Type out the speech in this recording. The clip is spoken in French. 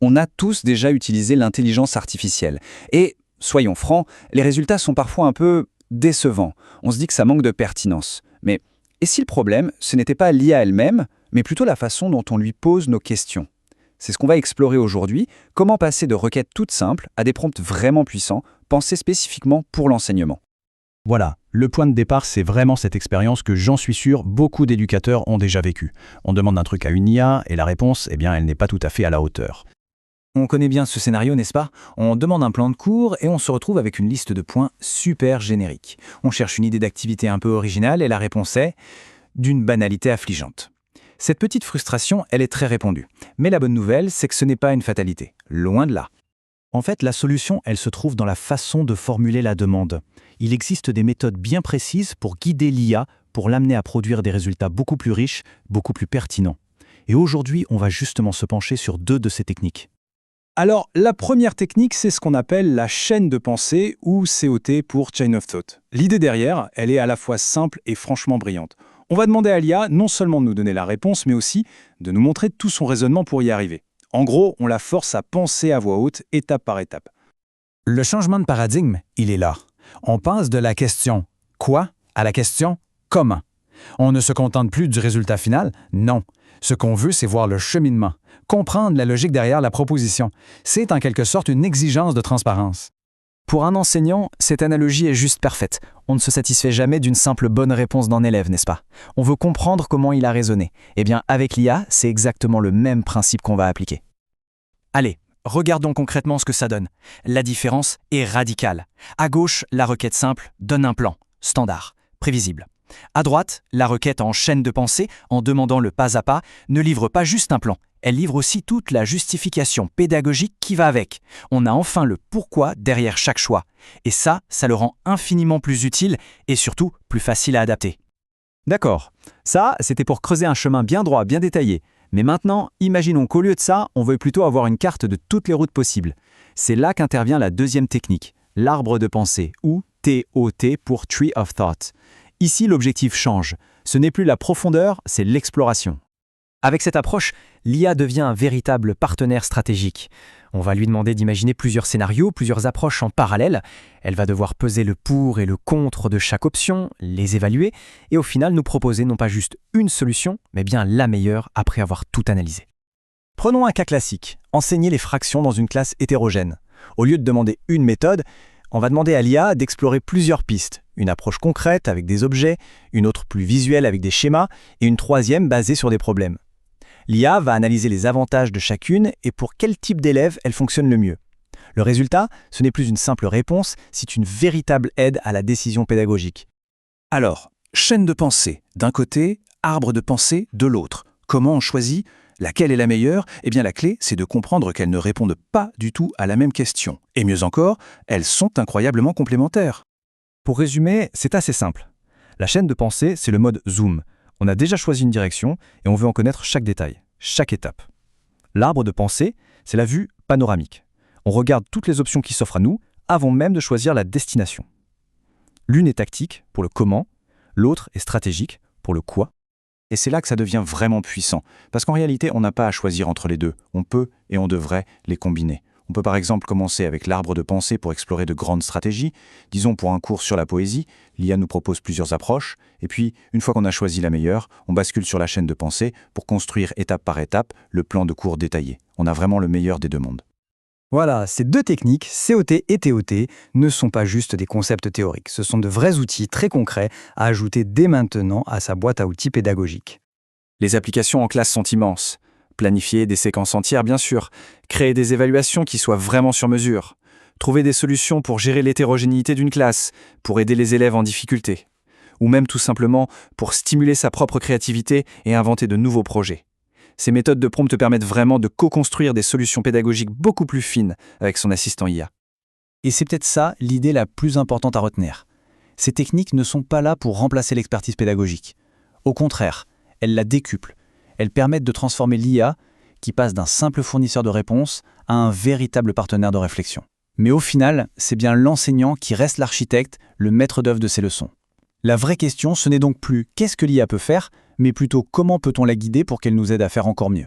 On a tous déjà utilisé l'intelligence artificielle. Et, soyons francs, les résultats sont parfois un peu décevants. On se dit que ça manque de pertinence. Mais et si le problème, ce n'était pas l'IA elle-même, mais plutôt la façon dont on lui pose nos questions? C'est ce qu'on va explorer aujourd'hui, comment passer de requêtes toutes simples à des prompts vraiment puissants, pensés spécifiquement pour l'enseignement. Voilà, le point de départ, c'est vraiment cette expérience que j'en suis sûr, beaucoup d'éducateurs ont déjà vécue. On demande un truc à une IA et la réponse, eh bien, elle n'est pas tout à fait à la hauteur. On connaît bien ce scénario, n'est-ce pas? On demande un plan de cours et on se retrouve avec une liste de points super générique. On cherche une idée d'activité un peu originale et la réponse est d'une banalité affligeante. Cette petite frustration, elle est très répandue. Mais la bonne nouvelle, c'est que ce n'est pas une fatalité. Loin de là. En fait, la solution, elle se trouve dans la façon de formuler la demande. Il existe des méthodes bien précises pour guider l'IA, pour l'amener à produire des résultats beaucoup plus riches, beaucoup plus pertinents. Et aujourd'hui, on va justement se pencher sur 2 de ces techniques. Alors, la première technique, c'est ce qu'on appelle la chaîne de pensée, ou COT pour Chain of Thought. L'idée derrière, elle est à la fois simple et franchement brillante. On va demander à l'IA non seulement de nous donner la réponse, mais aussi de nous montrer tout son raisonnement pour y arriver. En gros, on la force à penser à voix haute, étape par étape. Le changement de paradigme, il est là. On passe de la question « quoi » à la question « comment ». On ne se contente plus du résultat final, non. Ce qu'on veut, c'est voir le cheminement, comprendre la logique derrière la proposition. C'est en quelque sorte une exigence de transparence. Pour un enseignant, cette analogie est juste parfaite. On ne se satisfait jamais d'une simple bonne réponse d'un élève, n'est-ce pas? On veut comprendre comment il a raisonné. Eh bien, avec l'IA, c'est exactement le même principe qu'on va appliquer. Allez, regardons concrètement ce que ça donne. La différence est radicale. À gauche, la requête simple donne un plan, standard, prévisible. À droite, la requête en chaîne de pensée, en demandant le pas à pas, ne livre pas juste un plan. Elle livre aussi toute la justification pédagogique qui va avec. On a enfin le pourquoi derrière chaque choix. Et ça le rend infiniment plus utile et surtout plus facile à adapter. D'accord, ça, c'était pour creuser un chemin bien droit, bien détaillé. Mais maintenant, imaginons qu'au lieu de ça, on veuille plutôt avoir une carte de toutes les routes possibles. C'est là qu'intervient la deuxième technique, l'arbre de pensée, ou TOT pour Tree of Thought. Ici, l'objectif change. Ce n'est plus la profondeur, c'est l'exploration. Avec cette approche, l'IA devient un véritable partenaire stratégique. On va lui demander d'imaginer plusieurs scénarios, plusieurs approches en parallèle. Elle va devoir peser le pour et le contre de chaque option, les évaluer, et au final nous proposer non pas juste une solution, mais bien la meilleure après avoir tout analysé. Prenons un cas classique, enseigner les fractions dans une classe hétérogène. Au lieu de demander une méthode, on va demander à l'IA d'explorer plusieurs pistes. Une approche concrète avec des objets, une autre plus visuelle avec des schémas, et une troisième basée sur des problèmes. L'IA va analyser les avantages de chacune et pour quel type d'élève elle fonctionne le mieux. Le résultat, ce n'est plus une simple réponse, c'est une véritable aide à la décision pédagogique. Alors, chaîne de pensée d'un côté, arbre de pensée de l'autre. Comment on choisit? Laquelle est la meilleure? Eh bien la clé, c'est de comprendre qu'elles ne répondent pas du tout à la même question. Et mieux encore, elles sont incroyablement complémentaires. Pour résumer, c'est assez simple. La chaîne de pensée, c'est le mode zoom. On a déjà choisi une direction et on veut en connaître chaque détail, chaque étape. L'arbre de pensée, c'est la vue panoramique. On regarde toutes les options qui s'offrent à nous avant même de choisir la destination. L'une est tactique pour le comment, l'autre est stratégique pour le quoi. Et c'est là que ça devient vraiment puissant, parce qu'en réalité, on n'a pas à choisir entre les deux. On peut et on devrait les combiner. On peut par exemple commencer avec l'arbre de pensée pour explorer de grandes stratégies. Disons pour un cours sur la poésie, l'IA nous propose plusieurs approches, et puis, une fois qu'on a choisi la meilleure, on bascule sur la chaîne de pensée pour construire étape par étape le plan de cours détaillé. On a vraiment le meilleur des deux mondes. Voilà, ces 2 techniques, COT et TOT, ne sont pas juste des concepts théoriques. Ce sont de vrais outils très concrets à ajouter dès maintenant à sa boîte à outils pédagogique. Les applications en classe sont immenses. Planifier des séquences entières, bien sûr. Créer des évaluations qui soient vraiment sur mesure. Trouver des solutions pour gérer l'hétérogénéité d'une classe, pour aider les élèves en difficulté. Ou même tout simplement pour stimuler sa propre créativité et inventer de nouveaux projets. Ces méthodes de prompt te permettent vraiment de co-construire des solutions pédagogiques beaucoup plus fines avec son assistant IA. Et c'est peut-être ça l'idée la plus importante à retenir. Ces techniques ne sont pas là pour remplacer l'expertise pédagogique. Au contraire, elles la décuplent. Elles permettent de transformer l'IA, qui passe d'un simple fournisseur de réponses à un véritable partenaire de réflexion. Mais au final, c'est bien l'enseignant qui reste l'architecte, le maître d'œuvre de ces leçons. La vraie question, ce n'est donc plus qu'est-ce que l'IA peut faire, mais plutôt comment peut-on la guider pour qu'elle nous aide à faire encore mieux.